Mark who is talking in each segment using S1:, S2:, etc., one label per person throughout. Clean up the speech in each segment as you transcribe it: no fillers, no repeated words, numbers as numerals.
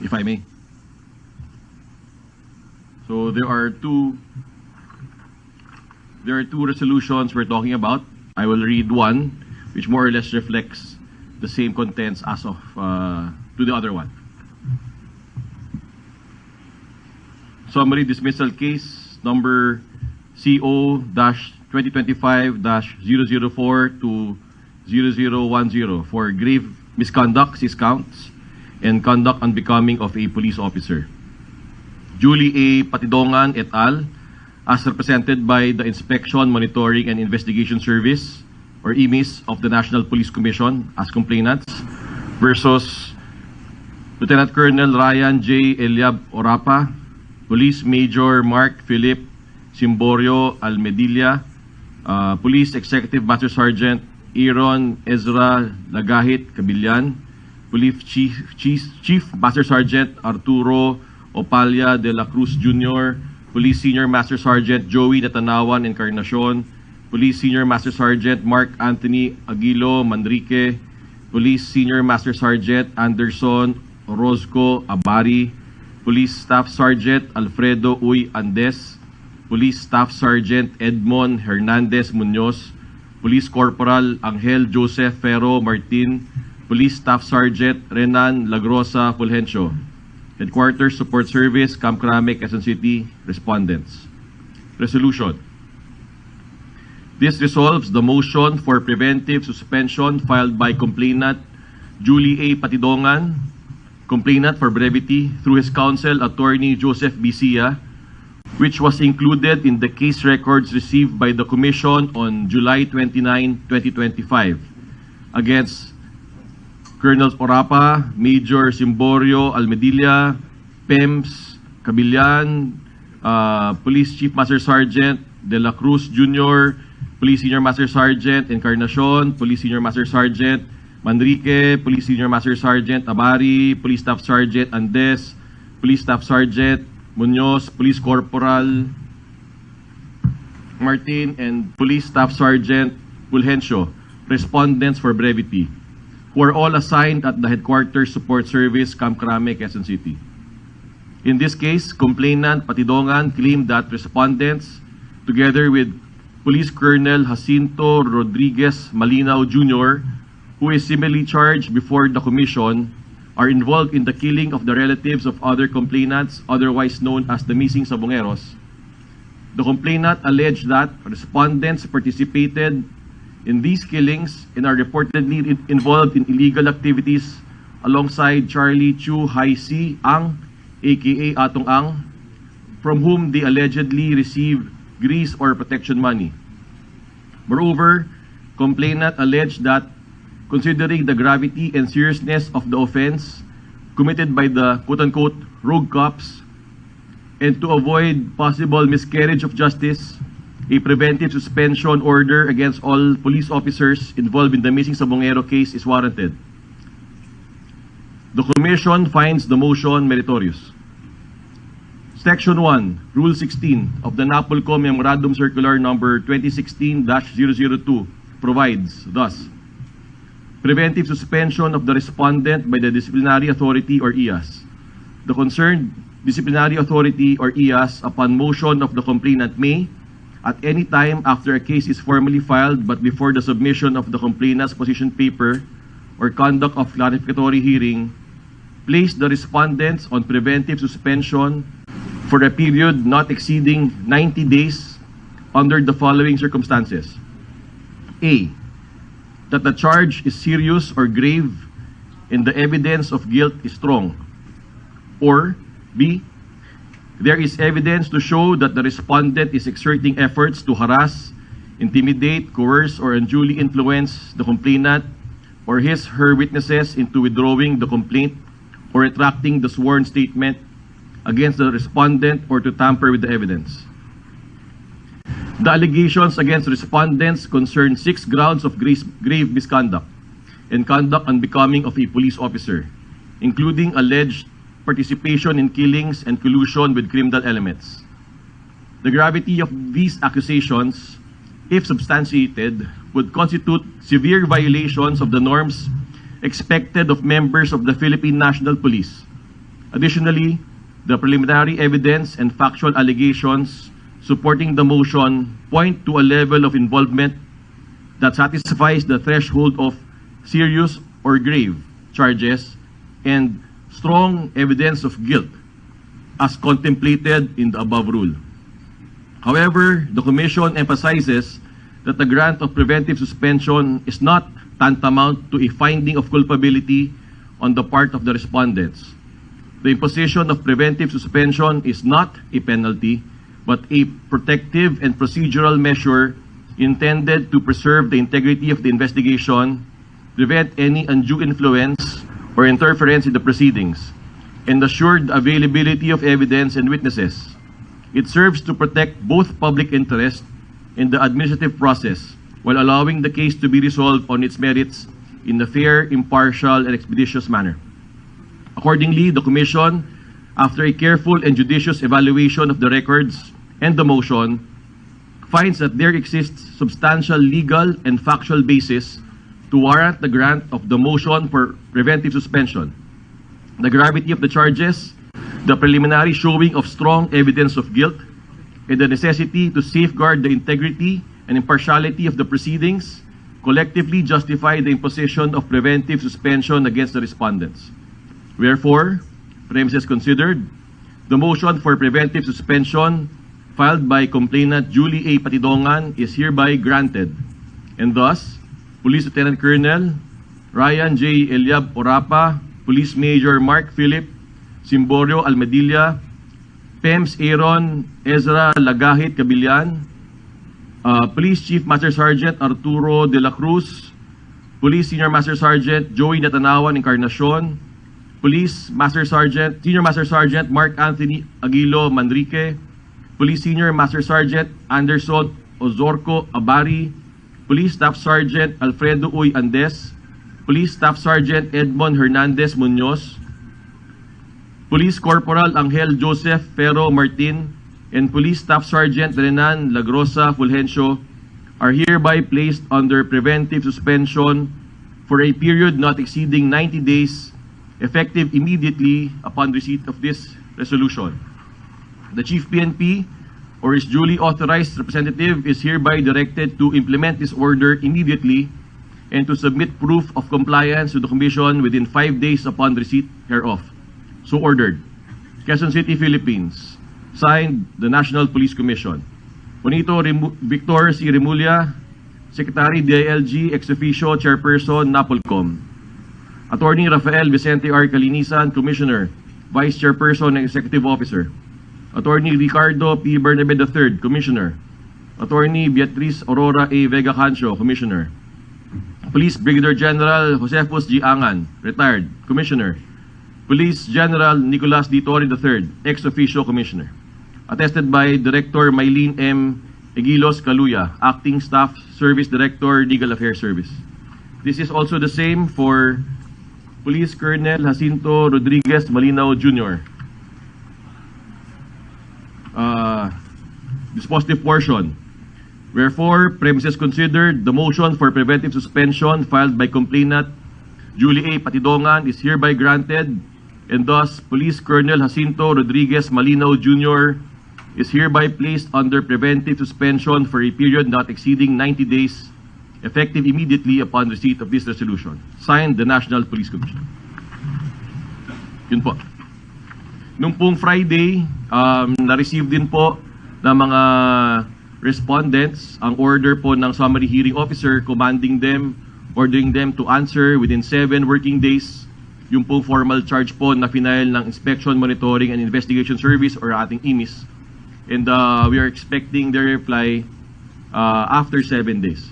S1: if I may. So there are two resolutions we're talking about. I will read one, which more or less reflects the same contents as of to the other one. Summary dismissal case number CO-2025-004 to 0010 for grave misconduct, 6 counts, and conduct unbecoming of a police officer. Julie A. Patidongan et al., as represented by the Inspection, Monitoring, and Investigation Service, or IMIS, of the National Police Commission as complainants, versus Lieutenant Colonel Ryan J. Eliab Orapa, Police Major Mark Philip Simborio Almedilla, Police Executive Master Sergeant Aaron Ezra Lagahit Cabillan, Police Chief Master Sergeant Arturo Opalia de la Cruz Jr., Police Senior Master Sergeant Joey Natanawan Encarnacion, Police Senior Master Sergeant Mark Anthony Aguilo Manrique, Police Senior Master Sergeant Anderson Orozco Abari, Police Staff Sergeant Alfredo Uy Andes, Police Staff Sergeant Edmond Hernandez Munoz, Police Corporal Angel Joseph Ferro Martin, Police Staff Sergeant Renan Lagrosa Fulgencio. Headquarters Support Service, Camp Crame, Quezon City, respondents. Resolution. This resolves the motion for preventive suspension filed by complainant Julie A. Patidongan, complainant for brevity, through his counsel, Attorney Joseph Bisia, which was included in the case records received by the Commission on July 29, 2025, against Colonel Orapa, Major Simborio Almedilla, PEMS Cabillan, Police Chief Master Sergeant De La Cruz Jr., Police Senior Master Sergeant Encarnacion, Police Senior Master Sergeant Manrique, Police Senior Master Sergeant Abari, Police Staff Sergeant Andes, Police Staff Sergeant Munoz, Police Corporal Martin, and Police Staff Sergeant Fulgencio, respondents for brevity, who are all assigned at the Headquarters Support Service, Camp Crame, Quezon City. In this case, complainant Patidongan claimed that respondents, together with Police Colonel Jacinto Rodriguez Malinaw Jr., who is similarly charged before the Commission, are involved in the killing of the relatives of other complainants, otherwise known as the missing Sabongeros. The complainant alleged that respondents participated in these killings and are reportedly involved in illegal activities alongside Charlie Chu Hai Si Ang, aka Atong Ang, from whom they allegedly received grease or protection money. Moreover, complainant alleged that, considering the gravity and seriousness of the offense committed by the quote-unquote rogue cops, and to avoid possible miscarriage of justice, a preventive suspension order against all police officers involved in the missing Sabongero case is warranted. The Commission finds the motion meritorious. Section 1, Rule 16 of the NAPOLCO Memorandum Circular Number 2016-002 provides thus: preventive suspension of the respondent by the disciplinary authority or IAS. The concerned disciplinary authority or IAS, upon motion of the complainant, may, at any time after a case is formally filed but before the submission of the complainant's position paper or conduct of clarificatory hearing, place the respondents on preventive suspension for a period not exceeding 90 days under the following circumstances. A, that the charge is serious or grave and the evidence of guilt is strong. Or B, there is evidence to show that the respondent is exerting efforts to harass, intimidate, coerce, or unduly influence the complainant or his/her witnesses into withdrawing the complaint or retracting the sworn statement against the respondent or to tamper with the evidence. The allegations against respondents concern 6 grounds of grave misconduct and conduct unbecoming of a police officer, including alleged participation in killings and collusion with criminal elements. The gravity of these accusations, if substantiated, would constitute severe violations of the norms expected of members of the Philippine National Police, Additionally, the preliminary evidence and factual allegations supporting the motion point to a level of involvement that satisfies the threshold of serious or grave charges and strong evidence of guilt as contemplated in the above rule. However, the Commission emphasizes that the grant of preventive suspension is not tantamount to a finding of culpability on the part of the respondents. The imposition of preventive suspension is not a penalty, but a protective and procedural measure intended to preserve the integrity of the investigation, prevent any undue influence or interference in the proceedings, and assure the availability of evidence and witnesses. It serves to protect both public interest and the administrative process while allowing the case to be resolved on its merits in a fair, impartial, and expeditious manner. Accordingly, the Commission, after a careful and judicious evaluation of the records and the motion, finds that there exists substantial legal and factual basis to warrant the grant of the motion for preventive suspension. The gravity of the charges, the preliminary showing of strong evidence of guilt, and the necessity to safeguard the integrity and impartiality of the proceedings collectively justify the imposition of preventive suspension against the respondents. Wherefore, premises considered, the motion for preventive suspension filed by complainant Julie A. Patidongan is hereby granted, and thus, Police Lieutenant Colonel Ryan J. Eliab Orapa, Police Major Mark Philip Simborio Almedilla, PEMS Aaron Ezra Lagahit Cabillan, Police Chief Master Sergeant Arturo de la Cruz, Police Senior Master Sergeant Joey Natanawan Encarnacion, Police Master Sergeant, Senior Master Sergeant Mark Anthony Aguilo Manrique, Police Senior Master Sergeant Anderson Ozorco Abari, Police Staff Sergeant Alfredo Uy Andes, Police Staff Sergeant Edmond Hernandez Munoz, Police Corporal Angel Joseph Ferro Martin, and Police Staff Sergeant Renan Lagrosa Fulgencio are hereby placed under preventive suspension for a period not exceeding 90 days, effective immediately upon receipt of this resolution. The Chief PNP or his duly authorized representative is hereby directed to implement this order immediately and to submit proof of compliance to the Commission within 5 days upon receipt hereof. So ordered. Quezon City, Philippines. Signed, the National Police Commission. Bonito Victor C. Remulla, Secretary DILG, ex officio, Chairperson, NAPOLCOM. Attorney Rafael Vicente R. Calinisan, Commissioner, Vice Chairperson and Executive Officer. Attorney Ricardo P. Bernabe III, Commissioner. Attorney Beatriz Aurora A. Vega Cancio, Commissioner. Police Brigadier General Josefus G. Angan, retired, Commissioner. Police General Nicolas D. Torre III, ex officio Commissioner. Attested by Director Mylene M. Egilos Caluya, Acting Staff Service Director, Legal Affairs Service. This is also the same for Police Colonel Jacinto Rodriguez Malinaw Jr. Dispositive portion. Wherefore, premises considered, the motion for preventive suspension filed by complainant Julie A. Patidongan is hereby granted, and thus Police Colonel Jacinto Rodriguez Malinaw Jr. is hereby placed under preventive suspension for a period not exceeding 90 days, effective immediately upon receipt of this resolution. Signed, the National Police Commission. Yun po. Nung pong Friday, na-receive din po ng mga respondents ang order po ng summary hearing officer commanding them, ordering them to answer within 7 working days yung pong formal charge po na final ng Inspection, Monitoring, and Investigation Service or ating IMIS. And we are expecting their reply after 7 days.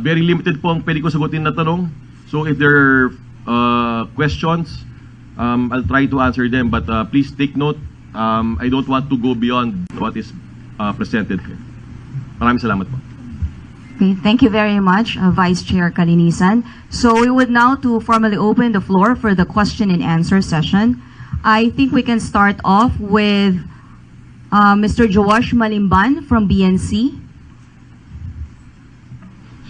S1: Very limited po ang pwede ko sagutin na tanong. So if there are questions, I'll try to answer them. But please take note, I don't want to go beyond what is presented here. Maraming salamat po.
S2: Okay, thank you very much, Vice Chair Calinisan. So we would now to formally open the floor for the question and answer session. I think we can start off with Mr. Joash Malimban from BNC.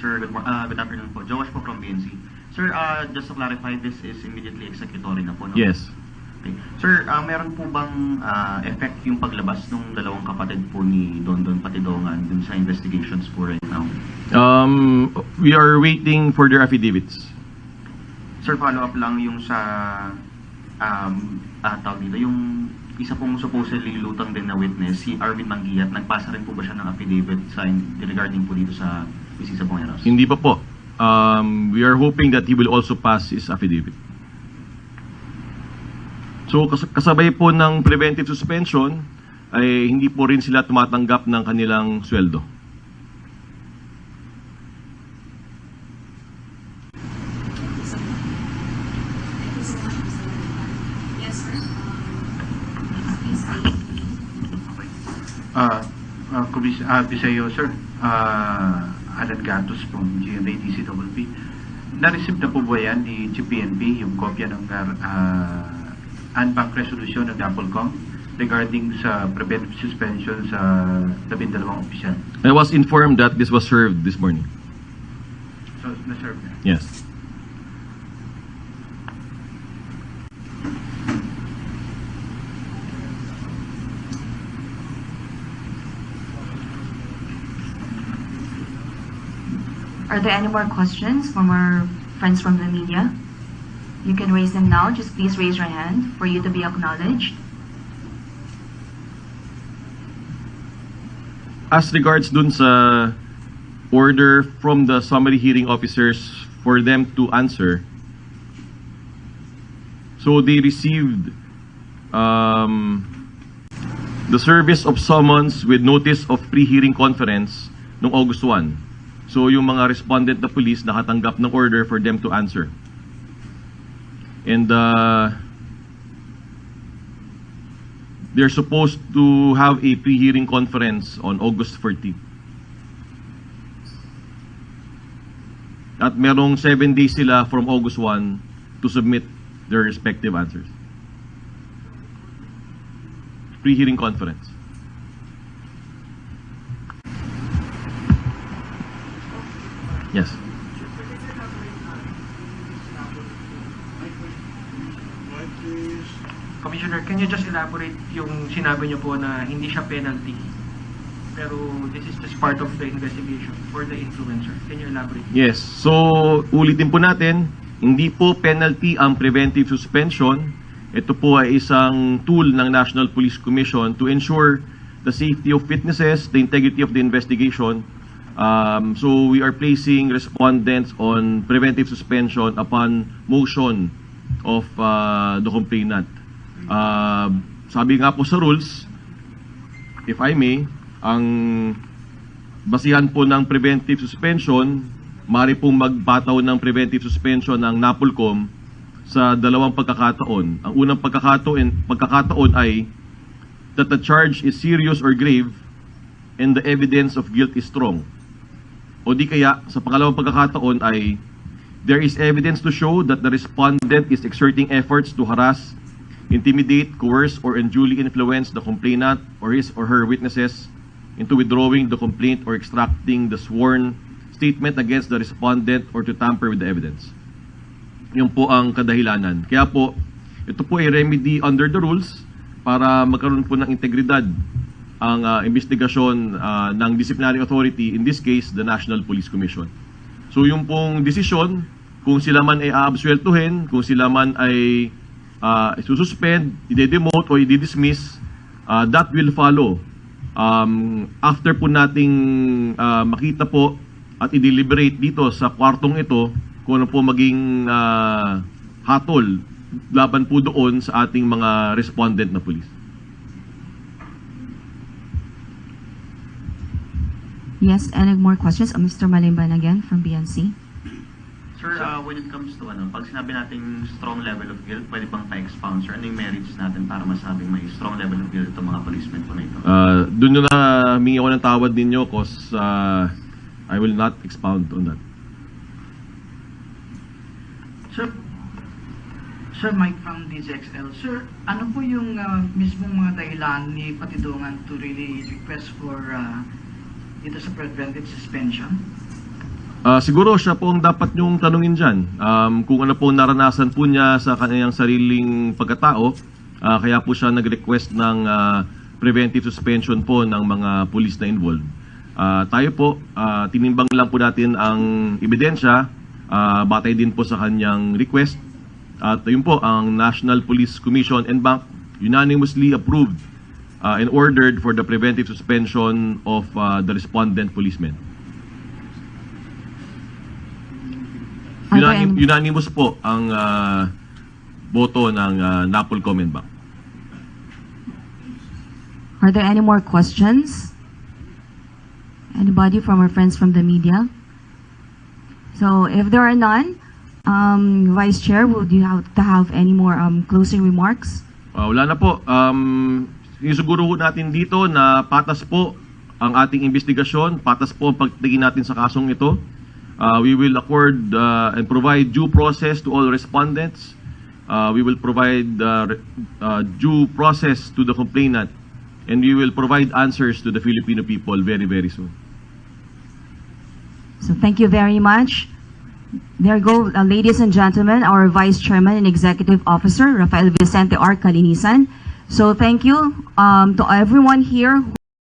S3: Sir, good afternoon po. Joash po from BNC. Sir, just to clarify, this is immediately executory na po, no?
S1: Yes.
S3: Okay. Sir, meron po bang effect yung paglabas ng dalawang kapatid po ni Dondon Patidongan dun sa investigations po right now?
S1: We are waiting for their affidavits.
S3: Sir, follow-up lang yung sa tawag dito, yung isa pong supposedly lutang din na witness, si Arvin Manguiat, nagpasa rin po ba siya ng affidavit regarding po dito sa Isisa Bongeros?
S1: Hindi pa po. We are hoping that he will also pass his affidavit. So kasabay po ng preventive suspension ay hindi po rin sila tumatanggap ng kanilang sweldo.
S4: Bisayo, sir. Alan Gatos from GMA DCWP. Na-receive na po ba yan ni GPNP yung kopya ng unbank resolution ng Applecom regarding sa preventive suspension sa 12 opisyal?
S1: I was informed that this was served this morning.
S4: So, na-serve na?
S1: Yes.
S2: Are there any more questions from our friends from the media? You can raise them now. Just please raise your hand for you to be acknowledged.
S1: As regards dun sa order from the summary hearing officers for them to answer, so they received the service of summons with notice of pre-hearing conference noong August 1. So yung mga respondent na police nakatanggap ng order for them to answer. And they're supposed to have a pre-hearing conference on August 14. At merong 7 days sila from August 1 to submit their respective answers. Pre-hearing conference. Yes.
S5: Commissioner, can you just elaborate yung sinabi niyo po na hindi siya penalty, pero this is just part of the investigation for the influencer? Can you elaborate?
S1: Yes. So, ulitin po natin, hindi po penalty ang preventive suspension. Ito po ay isang tool ng National Police Commission to ensure the safety of witnesses, the integrity of the investigation. So we are placing respondents on preventive suspension upon motion of the complainant. Sabi nga po sa rules, if I may, ang basihan po ng preventive suspension, maaari pong magbataw ng preventive suspension ng NAPOLCOM sa dalawang pagkakataon. Ang unang pagkakataon ay that the charge is serious or grave and the evidence of guilt is strong. O di kaya, sa pangalawang pagkakataon ay there is evidence to show that the respondent is exerting efforts to harass, intimidate, coerce, or unduly influence the complainant or his or her witnesses into withdrawing the complaint or extracting the sworn statement against the respondent or to tamper with the evidence. Yun po ang kadahilanan. Kaya po, ito po ay remedy under the rules para magkaroon po ng integridad ang investigasyon ng disciplinary authority, in this case, the National Police Commission. So yung pong desisyon, kung sila man ay aabsueltuhin, kung sila man ay isususpend, i-demote o i-dismiss, that will follow. After po nating makita po at i-deliberate dito sa kwartong ito, kung ano po maging hatol laban po doon sa ating mga respondent na police.
S2: Yes, any more questions? Mr. Malimban again from BNC.
S3: Sir, when it comes to pag sinabi nating strong level of guilt, pwede bang pa-expound, sir? Ano yung merits natin para masabing may strong level of guilt itong mga policemen po na ito?
S1: Doon nyo na humingi ako ng tawad ninyo because I will not expound on that.
S6: Sir Mike from DZXL. Sir, ano po yung mismong mga dahilan ni Patidongan to really request for dito sa preventive suspension?
S1: Siguro siya po ang dapat niyong tanungin dyan. Kung ano po naranasan po niya sa kanyang sariling pagkatao, kaya po siya nag-request ng preventive suspension po ng mga pulis na involved. Tayo po, tinimbang lang po natin ang ebidensya, batay din po sa kanyang request. At yun po, ang National Police Commission and Bank unanimously approved and ordered for the preventive suspension of the respondent policemen.
S2: Are there any-
S1: Unanimous po ang boto ng NAPOLCOM and Bank.
S2: Are there any more questions? Anybody from our friends from the media? So if there are none, Vice Chair, would you have to have any more closing remarks?
S1: Wala na po. Sinusiguro po natin dito na patas po ang ating investigasyon, patas po ang pagtingin natin sa kasong ito. We will accord and provide due process to all respondents. We will provide due process to the complainant, and we will provide answers to the Filipino people very, very soon.
S2: So thank you very much. There go, ladies and gentlemen, our Vice Chairman and Executive Officer, Rafael Vicente R. Calinisan. So thank you to everyone here.